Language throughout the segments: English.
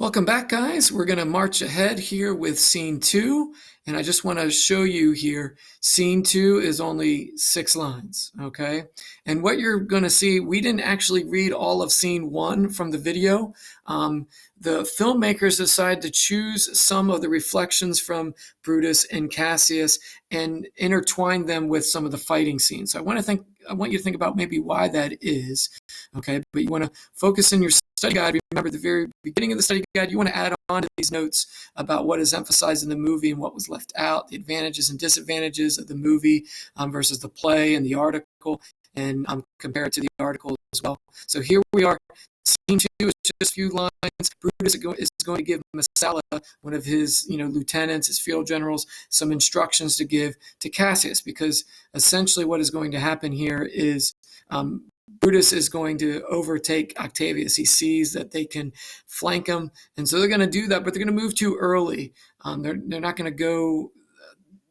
Welcome back, guys. We're going to march ahead here with scene 2, and I just want to show you here, scene 2 is only 6 lines, okay? And what you're going to see, we didn't actually read all of scene 1 from the video. The filmmakers decided to choose some of the reflections from Brutus and Cassius and intertwine them with some of the fighting scenes. So I want you to think about maybe why that is, okay? But you want to focus in your study guide. Remember, the very beginning of the study guide, you want to add on to these notes about what is emphasized in the movie and what was left out, the advantages and disadvantages of the movie versus the play and the article, and compare it to the article as well. So here we are. Scene 2 is just a few lines. Brutus is going to give Messala, one of his lieutenants, his field generals, some instructions to give to Cassius, because essentially what is going to happen here is Brutus is going to overtake Octavius. He sees that they can flank him, and so they're going to do that, but they're going to move too early. They're not going to go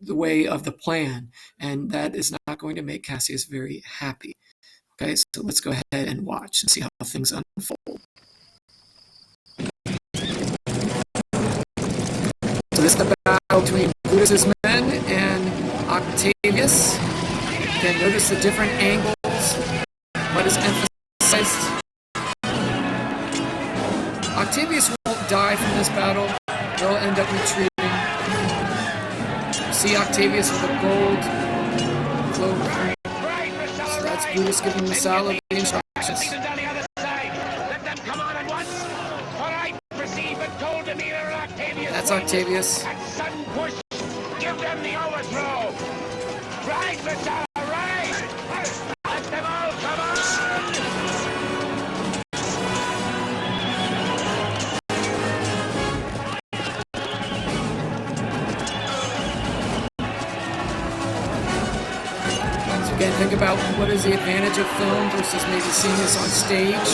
the way of the plan, and that is not going to make Cassius very happy. Okay, so let's go ahead and watch and see how things unfold. So this is the battle between Brutus's men and Octavius. Again, notice the different angles. What is emphasized? Octavius won't die from this battle. They'll end up retreating. See Octavius with a gold cloak. So that's Brutus giving Messala the instructions. That's Octavius. Give them the overthrow. Right, Messala, right. Let them all come on. So again, think about what is the advantage of film versus maybe seeing this on stage,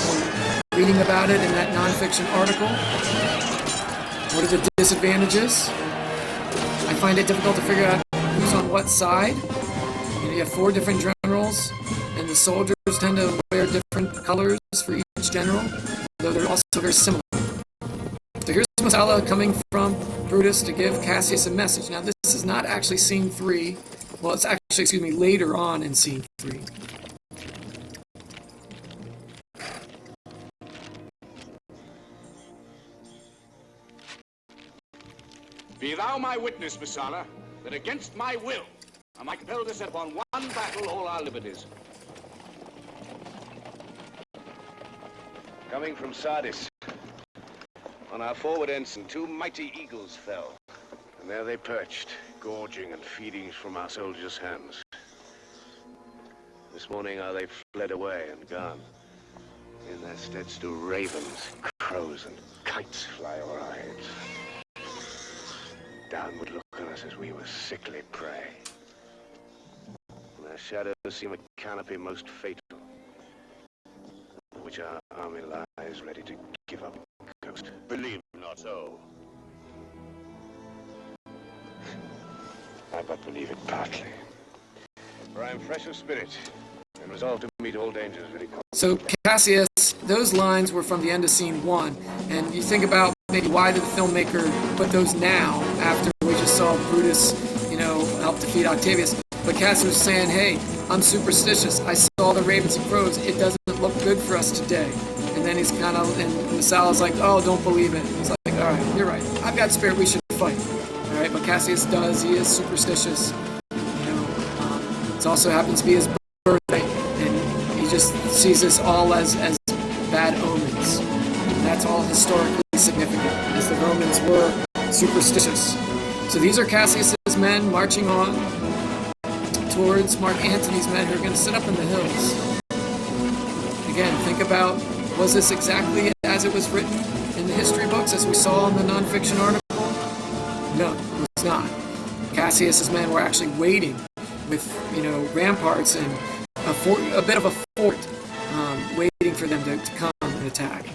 or reading about it in that nonfiction article. What are the disadvantages? I find it difficult to figure out who's on what side. You have 4 different generals, and the soldiers tend to wear different colors for each general, though they're also very similar. So here's Messala coming from Brutus to give Cassius a message. Now, this is not actually scene 3. Well, it's actually, later on in scene 3. Be thou my witness, Messala, that against my will am I compelled to set upon one battle all our liberties. Coming from Sardis, on our forward ensign, 2 mighty eagles fell. And there they perched, gorging and feeding from our soldiers' hands. This morning are they fled away and gone. In their stead stood ravens, crows, and kites fly o'er our heads. Down would look on us as we were sickly prey. And their shadows seem a canopy most fatal, which our army lies ready to give up the coast. Believe not so. I but believe it partly. For I am fresh of spirit, and resolved to meet all dangers very quickly. So Cassius, those lines were from the end of scene 1, and you think about maybe why did the filmmaker put those now after we just saw Brutus, help defeat Octavius? But Cassius was saying, hey, I'm superstitious. I saw the ravens and crows. It doesn't look good for us today. And then and Messala's like, oh, don't believe it. He's like, all right, you're right. I've got spirit. We should fight. All right, but Cassius does. He is superstitious. It also happens to be his birthday, and he just sees this all as bad omens. And that's all historically significant, as the Romans were superstitious. So these are Cassius's men marching on towards Mark Antony's men who are going to sit up in the hills. Again, think about, was this exactly as it was written in the history books, as we saw in the nonfiction article? No, it was not. Cassius's men were actually waiting with, ramparts and a bit of a fort, waiting for them to come and attack.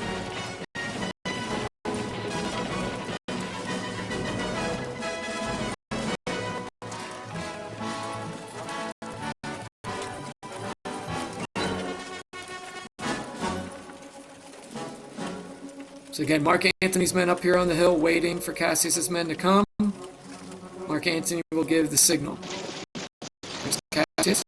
So again, Mark Antony's men up here on the hill waiting for Cassius's men to come. Mark Antony will give the signal. There's Cassius.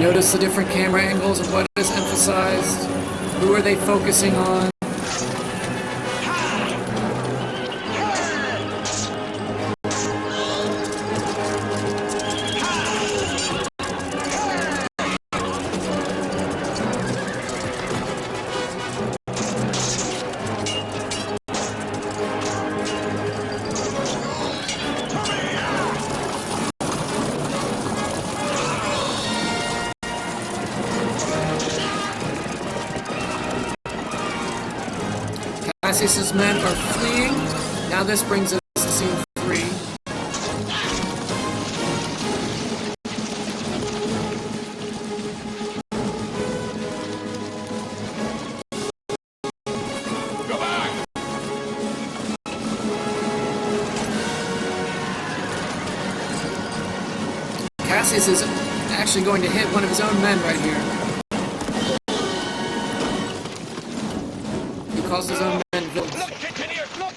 Notice the different camera angles and what is emphasized. Who are they focusing on? Cassius's men are fleeing. Now this brings us to scene 3. Go back! Cassius is actually going to hit one of his own men right here. He calls his own men villains. Look, Titinius, look!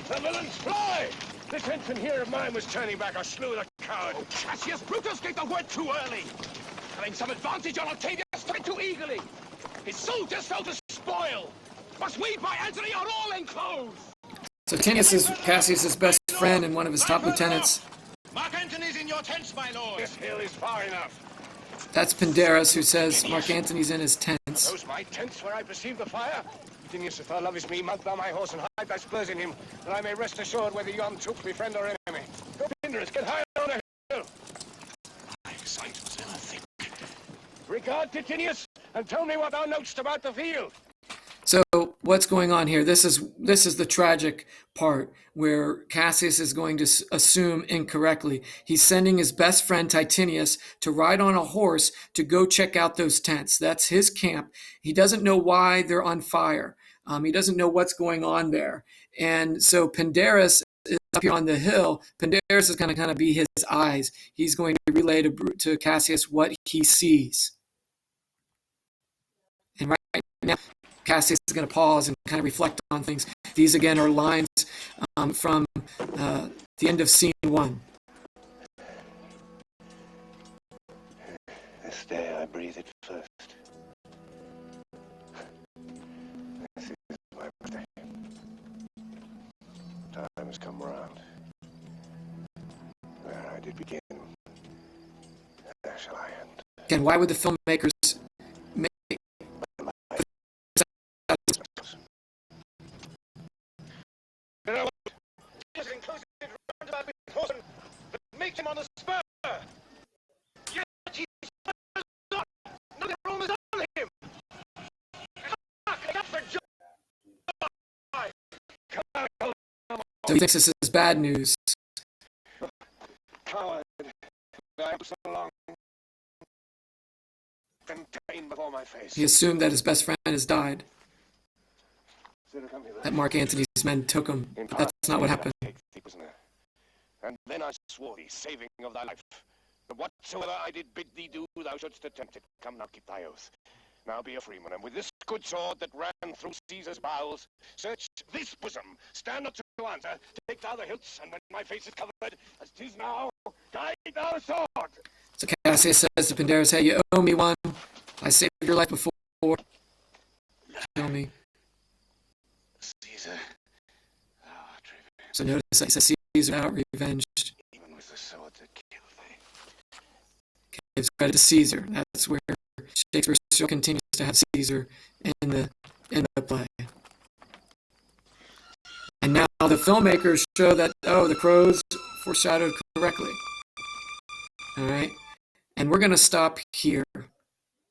The villains fly! This ensign here of mine was turning back. I slew the coward. Oh, Cassius Brutus gave the word too early. Having some advantage on Octavius took it too eagerly. His soldiers fell to spoil. But we by Antony are all enclosed. So Tinius is Cassius's best friend and one of his top lieutenants. Mark Antony's in your tents, my lord. This hill is far enough. That's Pandarus, who says Mark Antony's in his tents. Those my tents where I perceive the fire? Titinius, if thou lovest me, mount thou my horse and hide thy spurs in him, that I may rest assured whether yon troops be friend or enemy. Go, Pandarus, get higher on the hill. My sight was ever thick. Regard Titinius, and tell me what thou knowest about the field. So what's going on here? This is the tragic part where Cassius is going to assume incorrectly. He's sending his best friend Titinius to ride on a horse to go check out those tents. That's his camp. He doesn't know why they're on fire. He doesn't know what's going on there. And so Pandarus is up here on the hill. Pandarus is going to kind of be his eyes. He's going to relay to Cassius what he sees. And right now, Cassius is going to pause and kind of reflect on things. These, again, are lines from the end of scene 1. This day I breathe it first. This is my birthday. Time has come round. Where I did begin, there shall I end. Again, why would the filmmakers make Make him on the spur! Yet he spurs not! Nothing wrong is on him! So he thinks this is bad news. Coward! I am so long contained before my face. He assumed that his best friend has died, that Mark Antony's men took him, but that's not what happened. And then I swore thee, saving of thy life, that whatsoever I did bid thee do, thou shouldst attempt it. Come now, keep thy oath. Now be a freeman, and with this good sword that ran through Caesar's bowels, search this bosom, stand not to answer, take thou the hilts, and when my face is covered, as 'tis now, guide thou sword. So Cassius says to Pandarus, hey, you owe me one. I saved your life before. Tell me. Caesar, thou art revenged. So notice that he says Caesar out revenged. Even with the sword that killed thee. Gives credit to Caesar. That's where Shakespeare still continues to have Caesar in the play. And now the filmmakers show that, the crows foreshadowed correctly. All right? And we're going to stop here.